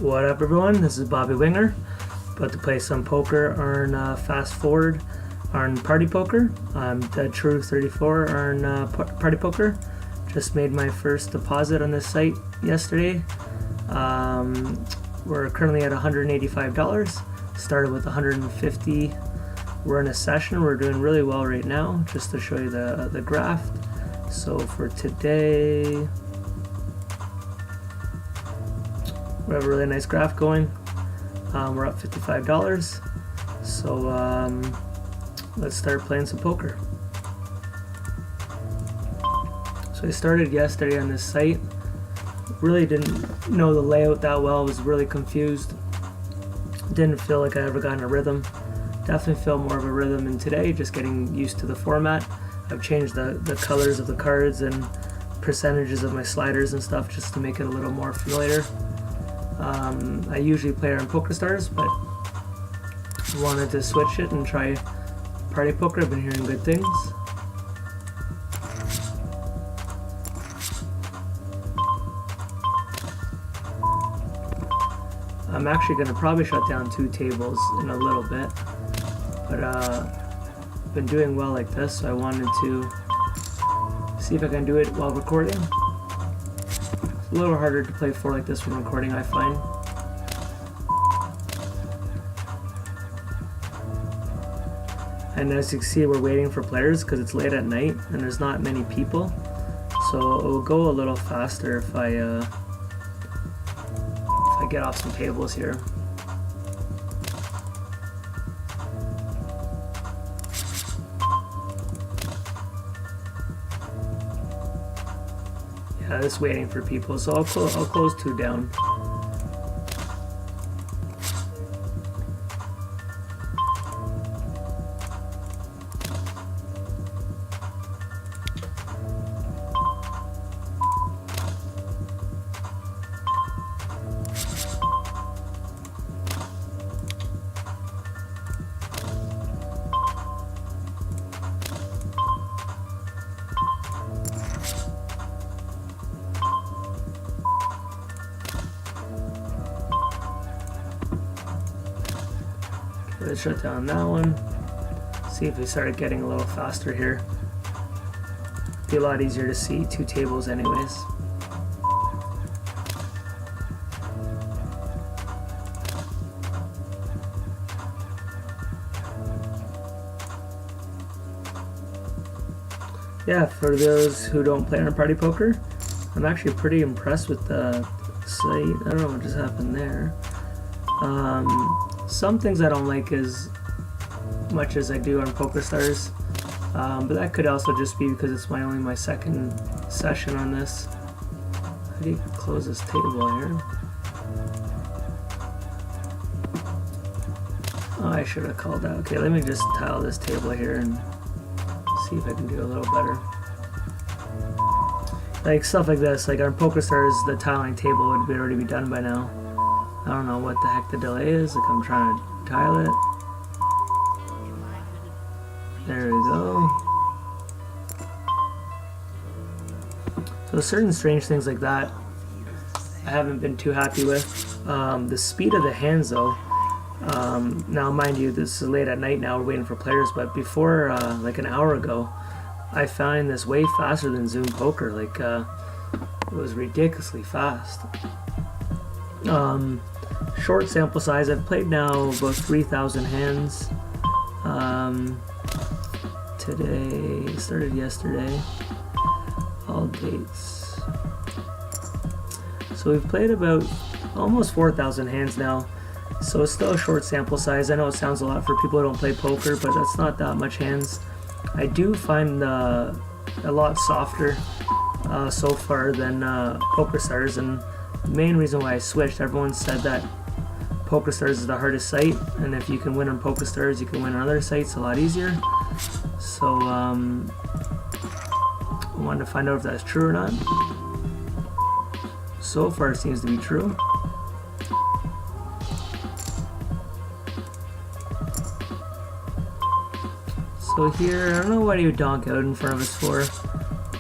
What up, everyone? This is Bobby Winger. About to play some poker on Fast Forward on Party Poker. I'm Dead True 34 on Party Poker. Just made my first deposit on this site yesterday. We're currently at $185. Started with $150. We're in a session. We're doing really well right now. Just to show you the graph. So for today, we have a really nice graph going. We're up $55. So let's start playing some poker. So I started yesterday on this site. Really didn't know the layout that well. I was really confused. Didn't feel like I ever got in a rhythm. Definitely feel more of a rhythm in today, just getting used to the format. I've changed the colors of the cards and percentages of my sliders and stuff just to make it a little more familiar. I usually play on PokerStars, but wanted to switch it and try Party Poker. I've been hearing good things. I'm actually going to probably shut down 2 tables in a little bit, but I've been doing well like this, so I wanted to see if I can do it while recording. It's a little harder to play 4 like this when recording, I find. And as you can see, we're waiting for players because it's late at night and there's not many people, so it will go a little faster if I get off some tables here. Yeah, just waiting for people, so I'll close 2 down. Let's shut down that one. See if we started getting a little faster here. Be a lot easier to see 2 tables anyways. Yeah, for those who don't play on Party Poker, I'm actually pretty impressed with the site. I don't know what just happened there. Some things I don't like as much as I do on PokerStars, but that could also just be because it's only my second session on this. How do you close this table here? Oh, I should have called that. Okay, let me just tile this table here and see if I can do a little better. Like stuff like this, like on PokerStars, the tiling table would already be done by now. I don't know what the heck the delay is, like I'm trying to tile it. There we go. So certain strange things like that I haven't been too happy with. The speed of the hands though, now mind you this is late at night now, we're waiting for players, but before like an hour ago I found this way faster than Zoom Poker. Like it was ridiculously fast. Short sample size. I've played now about 3,000 hands. Today, started yesterday. All dates. So we've played about almost 4,000 hands now. So it's still a short sample size. I know it sounds a lot for people who don't play poker, but that's not that much hands. I do find a lot softer so far than PokerStars, and the main reason why I switched, everyone said that PokerStars is the hardest site, and if you can win on PokerStars, you can win on other sites a lot easier. So I wanted to find out if that's true or not. So far it seems to be true. So here, I don't know what he would donk out in front of us for.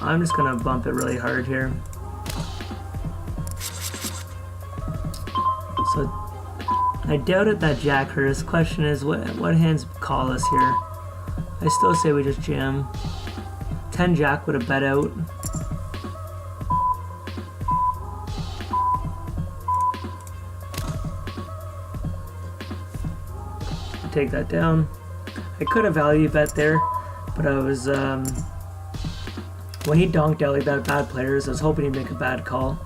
I'm just gonna bump it really hard here. So I doubted that jack hurt us. Question is, what hands call us here? I still say we just jam. 10 jack with a bet out. Take that down. I could have value bet there, but I was when he donked out like that bad players, I was hoping he'd make a bad call.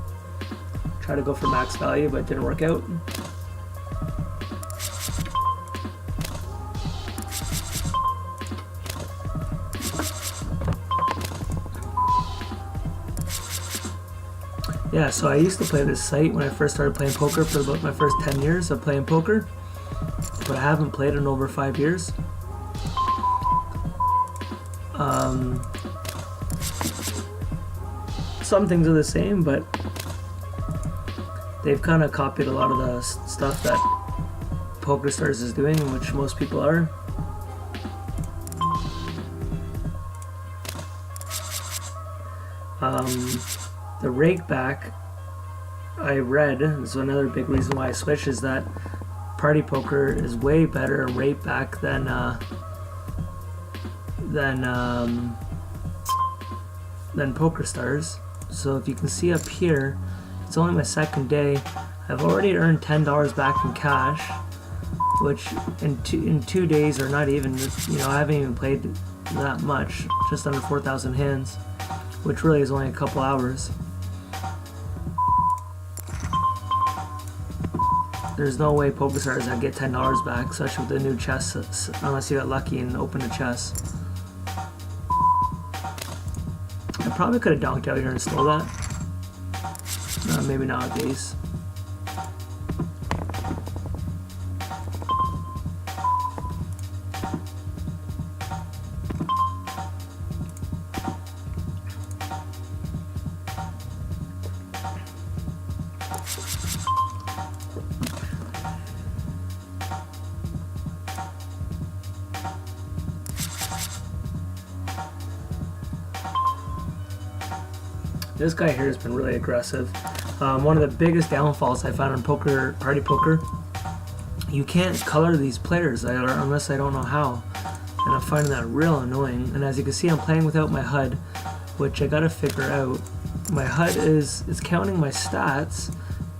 Try to go for max value, but it didn't work out. Yeah, so I used to play this site when I first started playing poker for about my first 10 years of playing poker, but I haven't played in over 5 years. Some things are the same, but they've kind of copied a lot of the stuff that PokerStars is doing, which most people are. The rake back, I read, is another big reason why I switched, is that party poker is way better in rake back than PokerStars. So if you can see up here, it's only my second day. I've already earned $10 back in cash, which in 2 days, or not even, I haven't even played that much, just under 4,000 hands, which really is only a couple hours. There's no way PokerStars I get $10 back, especially with the new chess, unless you got lucky and opened a chess. I probably could have donked out here and stole that. Maybe nowadays. This guy here has been really aggressive. One of the biggest downfalls I found in party poker, you can't color these players unless I don't know how, and I'm finding that real annoying. And as you can see, I'm playing without my HUD, which I gotta figure out. My HUD is counting my stats,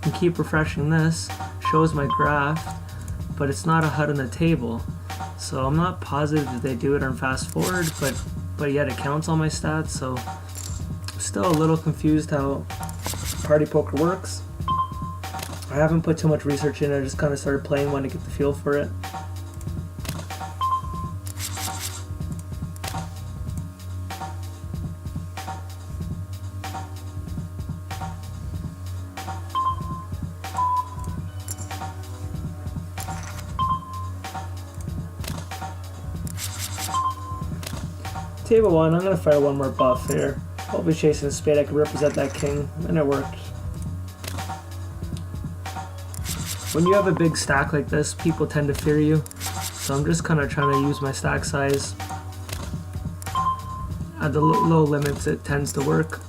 and keep refreshing this, shows my graph, but it's not a HUD on the table. So I'm not positive that they do it on fast forward, but yet it counts all my stats. So still a little confused how party poker works. I haven't put too much research in. I just kind of started playing one to get the feel for it. Table 1, I'm going to fire one more buff here. Hopefully chasing a spade, I can represent that king, and it worked. When you have a big stack like this, people tend to fear you, so I'm just kind of trying to use my stack size. At the low limits, it tends to work.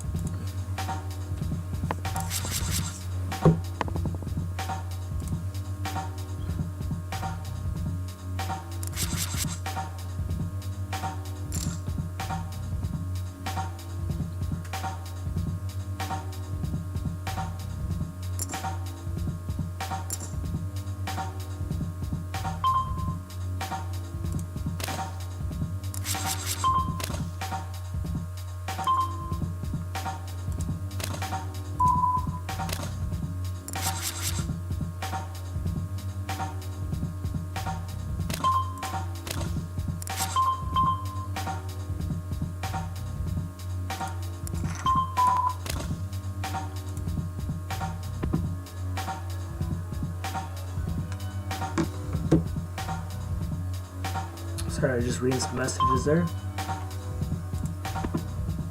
Sorry, I just reading some messages there.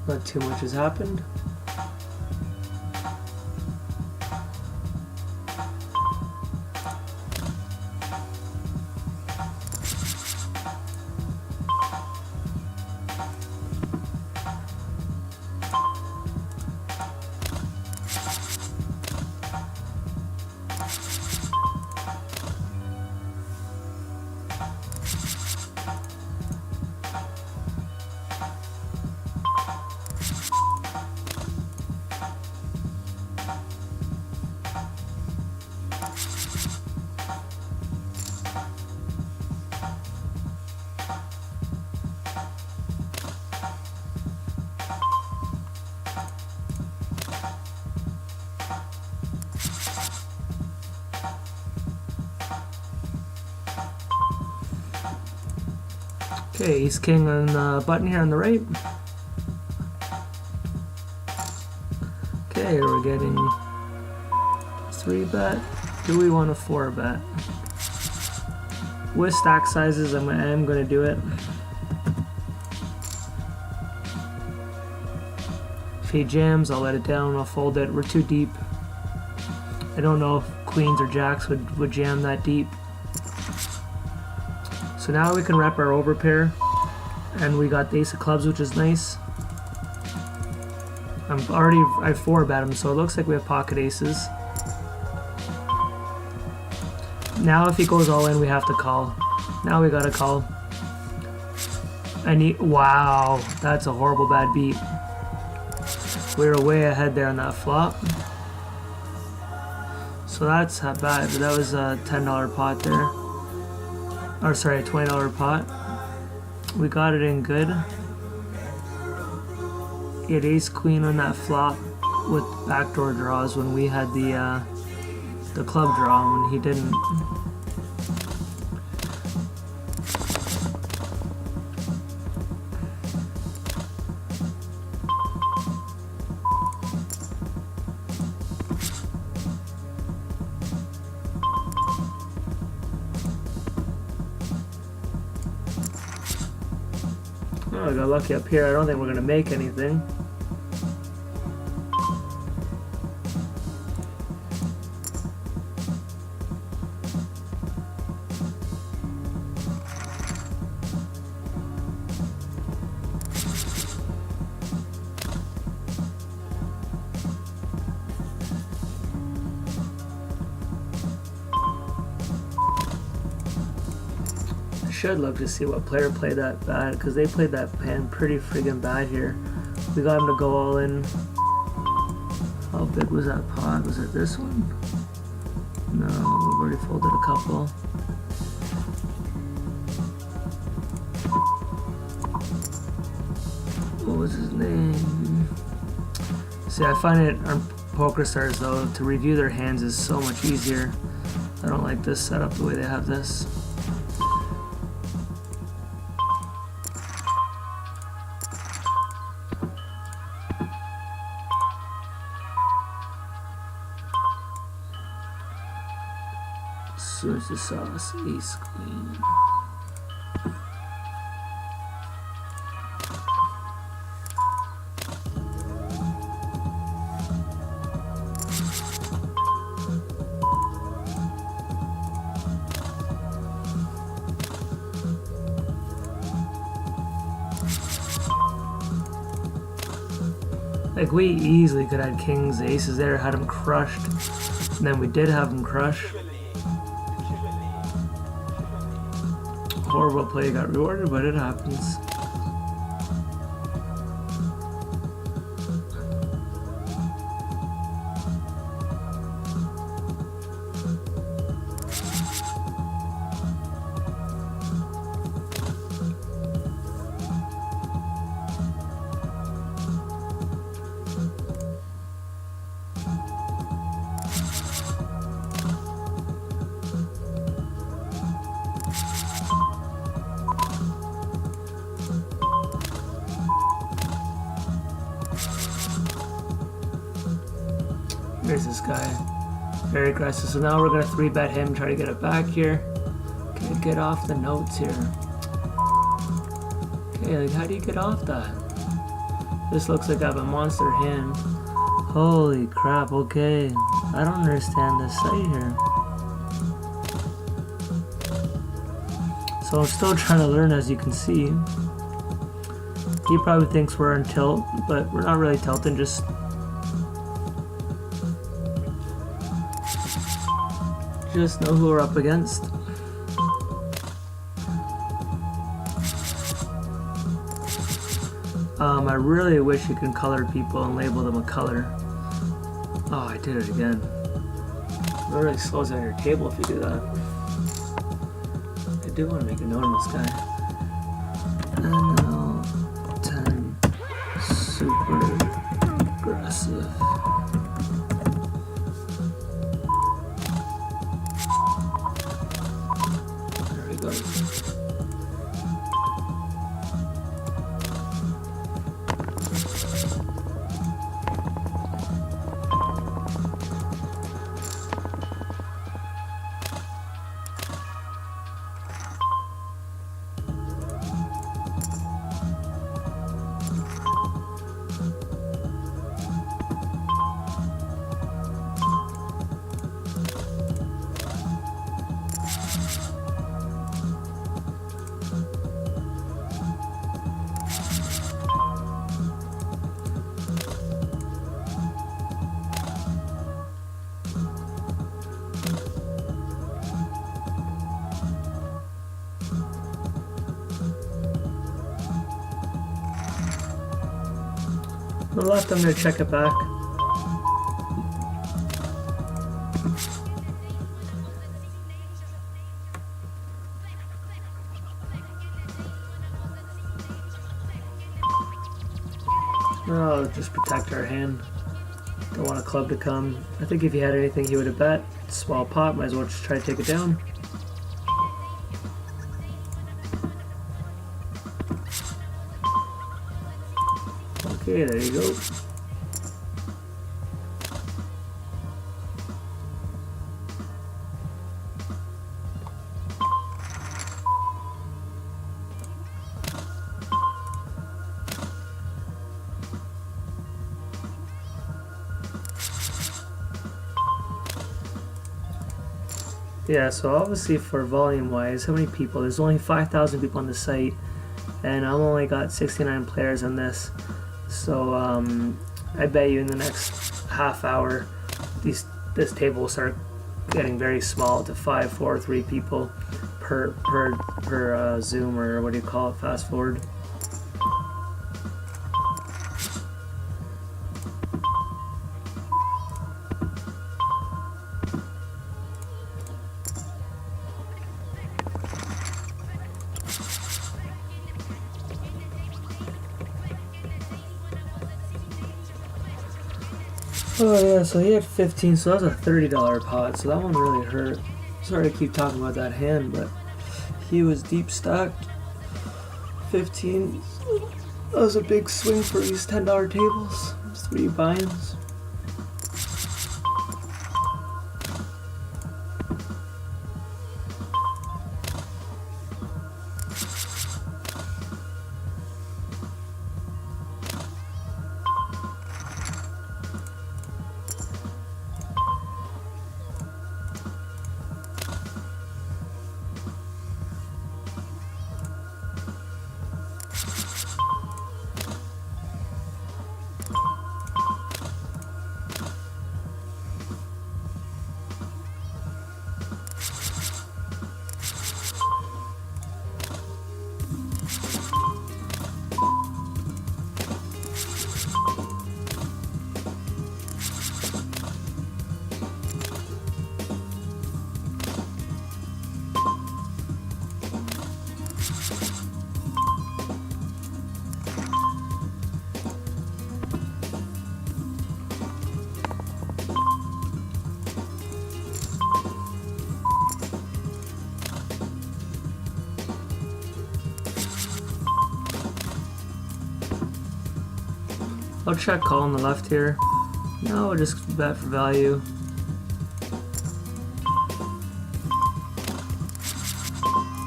Not too much has happened. Okay, ace king on the button here on the right. Okay, we're getting 3-bet. Do we want a 4-bet? With stack sizes, I am going to do it. If he jams, I'll let it down, I'll fold it. We're too deep. I don't know if queens or jacks would jam that deep. So now we can rep our overpair, and we got the ace of clubs, which is nice. I 4-bet him, so it looks like we have pocket aces. Now if he goes all in, we have to call. Now we gotta call. Wow, that's a horrible bad beat. We were way ahead there on that flop. So that's not bad, but that was a $10 pot there. Or sorry, a $20 pot. We got it in good. He had ace queen on that flop with backdoor draws when we had the club draw, when he didn't. Oh, I got lucky up here. I don't think we're gonna make anything. Should look to see what player played that bad, because they played that hand pretty friggin' bad here. We got him to go all in. How big was that pot? Was it this one? No, we've already folded a couple. What was his name? See, I find it on PokerStars though, to review their hands is so much easier. I don't like this setup the way they have this. Source the sauce, ace queen. Like, we easily could have had kings, aces there, had him crushed, and then we did have him crush. Horrible play got rewarded, but it happens. There's this guy, very aggressive. So now we're gonna 3-bet him, try to get it back here. Okay, get off the notes here. Okay, like, how do you get off that? This looks like I have a monster hand. Holy crap, okay. I don't understand this site here. So I'm still trying to learn, as you can see. He probably thinks we're on tilt, but we're not really tilting, just know who we're up against. I really wish you can color people and label them a color. Oh, I did it again. It really slows down your table if you do that. I do want to make a note on this guy. NL10 super aggressive. On the left, I'm going to check it back. Oh, just protect our hand. Don't want a club to come. I think if he had anything, he would have bet. Small pot, might as well just try to take it down. Okay, there you go. Yeah, so obviously for volume wise, how many people? There's only 5,000 people on the site, and I've only got 69 players on this. So I bet you in the next half hour, this table will start getting very small to 5, 4, 3 people per Zoom, or what do you call it, fast forward. Oh yeah, so he had 15, so that was a $30 pot, so that one really hurt. Sorry to keep talking about that hand, but he was deep stacked. 15, that was a big swing for these $10 tables. 3 buy-ins. I'll check call on the left here. No, we'll just bet for value.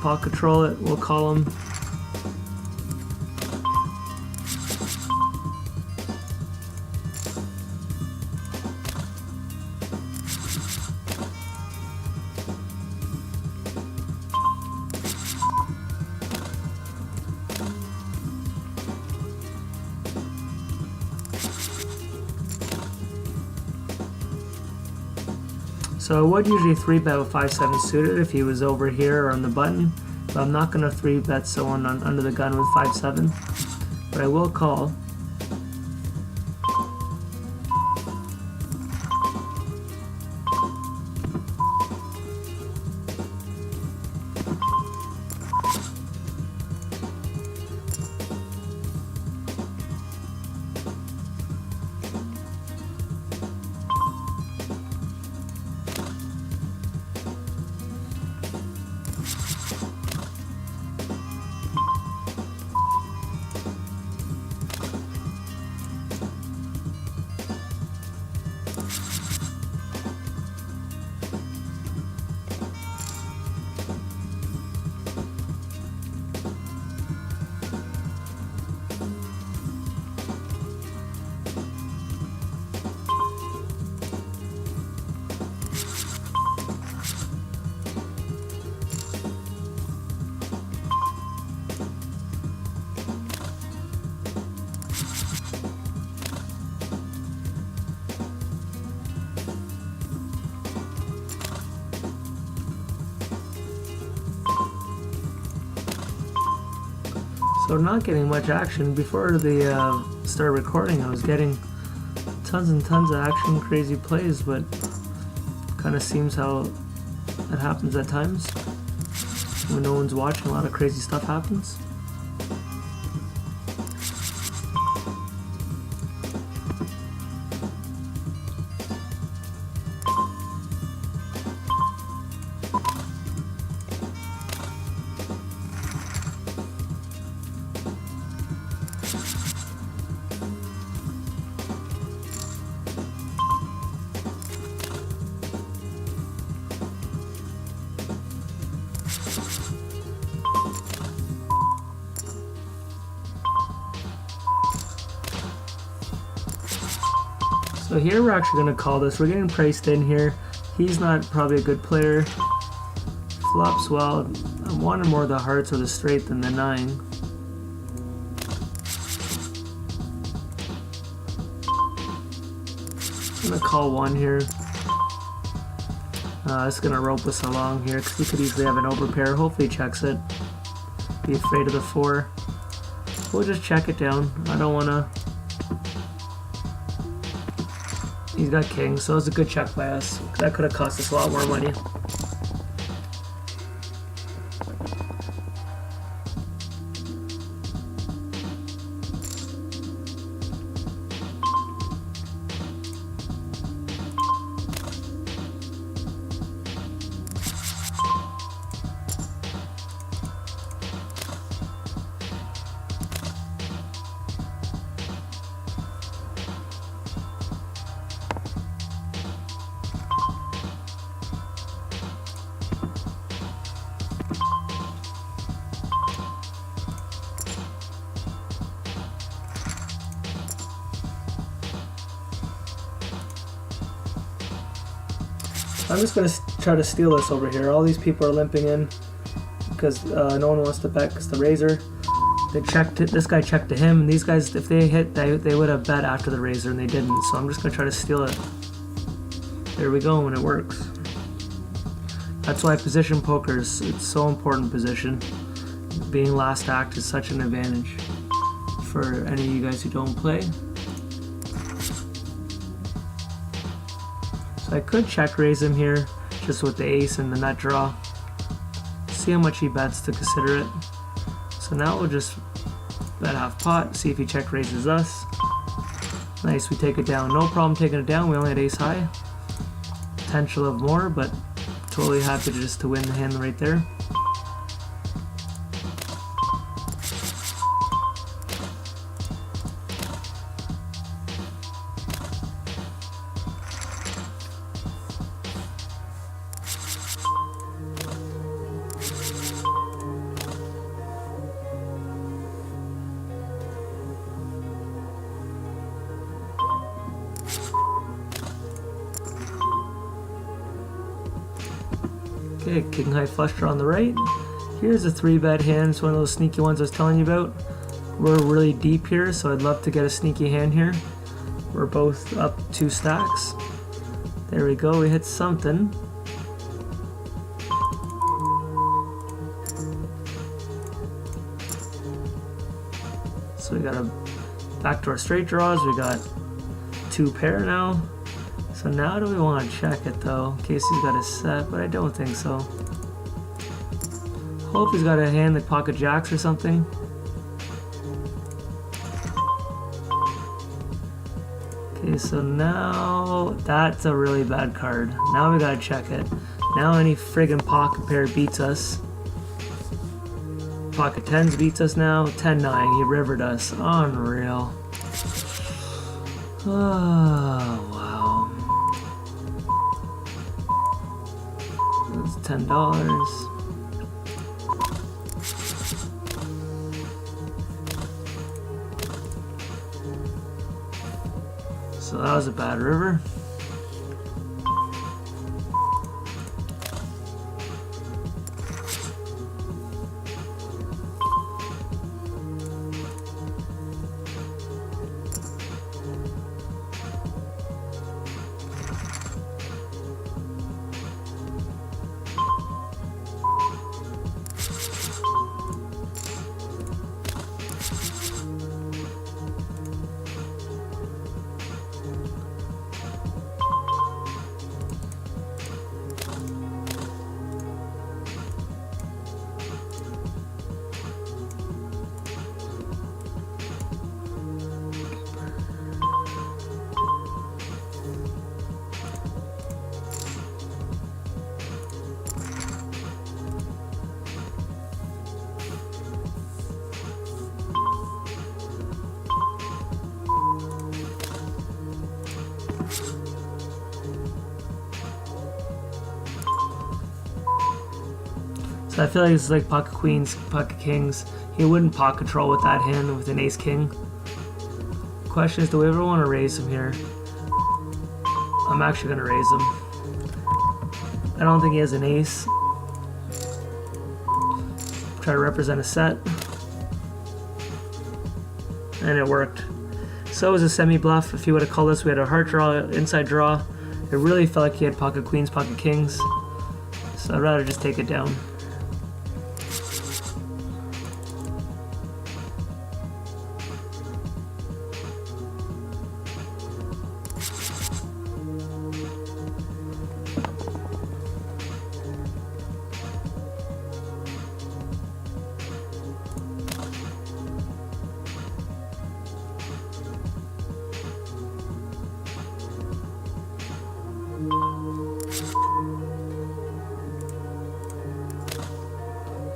Pot control it, we'll call him. So I would usually 3-bet with 5-7 suited if he was over here or on the button, but I'm not going to 3-bet someone under the gun with 5-7, but I will call. So not getting much action. Before the start recording, I was getting tons and tons of action, crazy plays, but kind of seems how it happens at times. When no one's watching, a lot of crazy stuff happens. So here we're actually going to call this. We're getting priced in here. He's not probably a good player. Flops well. I wanted more of the hearts or the straight than the 9. I'm going to call 1 here. It's going to rope us along here because he could easily have an overpair. Hopefully he checks it. Be afraid of the 4. We'll just check it down. I don't want to... He's got king, so it's a good check by us. That could have cost us a lot more money. I'm just going to try to steal this over here. All these people are limping in because no one wants to bet because the razor. They checked it. This guy checked to him. And these guys, if they hit, they would have bet after the razor and they didn't. So I'm just going to try to steal it. There we go, and it works. That's why position poker is it's so important position. Being last act is such an advantage for any of you guys who don't play. So I could check raise him here just with the ace and the nut draw. See how much he bets to consider it. So now we'll just bet half pot, see if he check raises us. Nice, we take it down. No problem taking it down. We only had ace high. Potential of more, but totally happy just to win the hand right there. Okay, king high flush draw on the right. Here's a 3-bet hand. It's one of those sneaky ones I was telling you about. We're really deep here, so I'd love to get a sneaky hand here. We're both up 2 stacks. There we go, we hit something. So we got a backdoor straight draws. We got 2 pair now. So now do we want to check it though, in case he's got a set, but I don't think so. Hope he's got a hand like pocket jacks or something. Okay, so now that's a really bad card. Now we gotta check it. Now any friggin' pocket pair beats us. Pocket 10s beats us now. 10-9, he rivered us. Unreal. Oh, wow. That's $10. So that was a bad river. So I feel like it's like pocket queens, pocket kings. He wouldn't pot control with that hand with an ace king. Question is, do we ever want to raise him here? I'm actually going to raise him. I don't think he has an ace. Try to represent a set. And it worked. So it was a semi-bluff. If he would have called us, we had a heart draw, inside draw. It really felt like he had pocket queens, pocket kings. So I'd rather just take it down.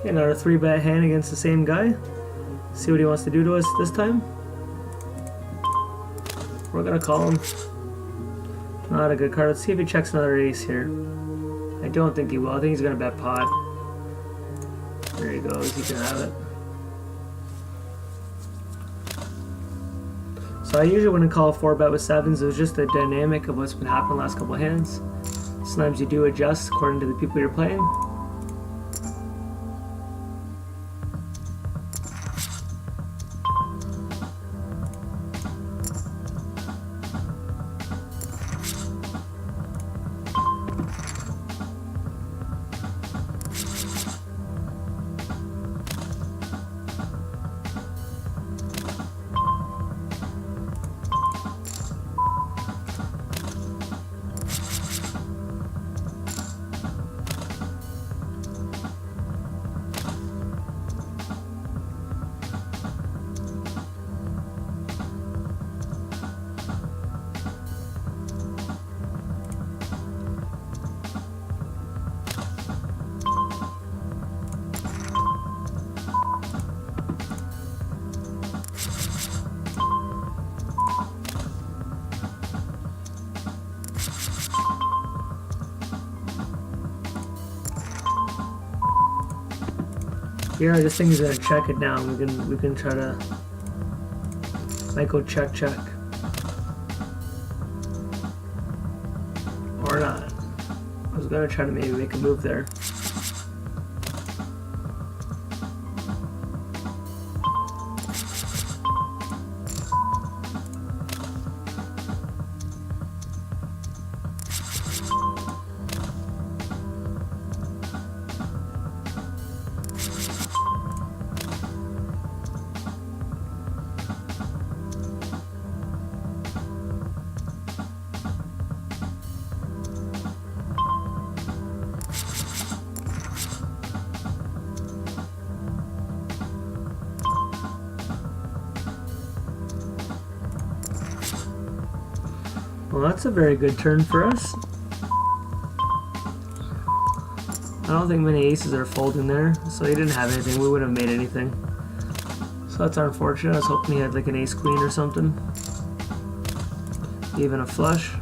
Another 3-bet hand against the same guy. See what he wants to do to us this time. We're gonna call him. Not a good card. Let's see if he checks another ace here. I don't think he will. I think he's gonna bet pot. There he goes. He can have it. So I usually wouldn't call a 4-bet with 7s. It was just the dynamic of what's been happening the last couple of hands. Sometimes you do adjust according to the people you're playing. Here, I just think he's gonna check it down. We can try to might go check. Or not. I was gonna try to maybe make a move there. Well, that's a very good turn for us. I don't think many aces are folding there, so he didn't have anything. We wouldn't have made anything. So that's unfortunate. I was hoping he had like an ace queen or something. Even a flush.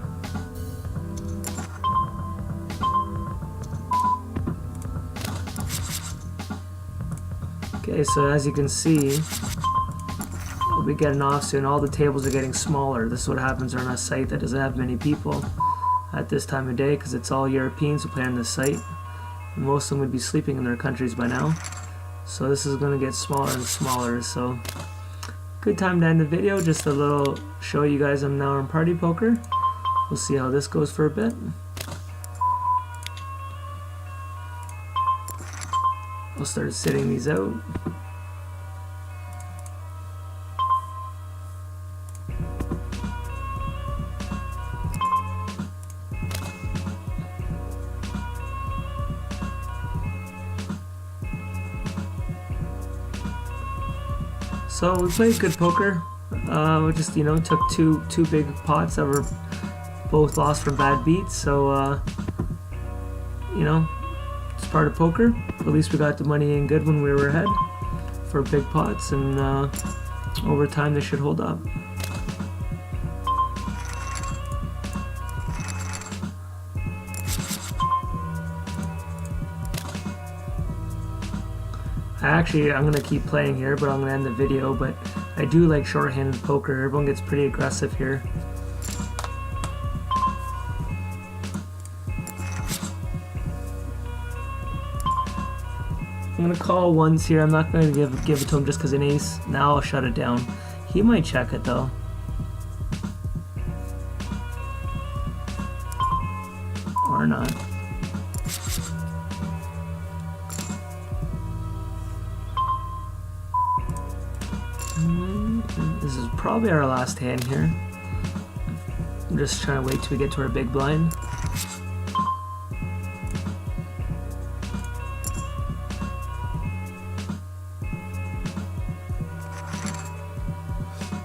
Okay, so as you can see, we'll be getting off soon. All the tables are getting smaller. This is what happens on a site that doesn't have many people at this time of day, because it's all Europeans who play on this site. And most of them would be sleeping in their countries by now. So this is going to get smaller and smaller. So good time to end the video. Just a little show you guys I'm now on Party Poker. We'll see how this goes for a bit. We'll start sitting these out. So we played good poker. We just, you know, took two big pots that were both lost from bad beats. So, you know, it's part of poker. At least we got the money in good when we were ahead for big pots, and over time they should hold up. I'm gonna keep playing here, but I'm gonna end the video. But I do like short-handed poker. Everyone gets pretty aggressive here. I'm gonna call once here. I'm not gonna give it to him just because an ace. Now I'll shut it down. He might check it though. Or not. This is probably our last hand here. I'm just trying to wait till we get to our big blind.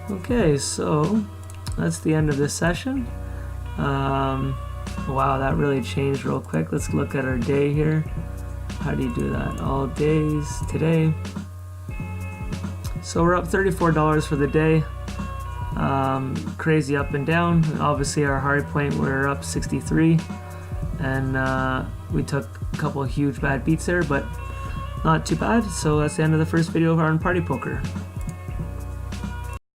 Okay, so that's the end of this session. Wow, that really changed real quick. Let's look at our day here. How do you do that? All days today. So we're up $34 for the day. Crazy up and down. Obviously our hard point, we're up 63, and we took a couple of huge bad beats there, but not too bad. So that's the end of the first video of our Party Poker.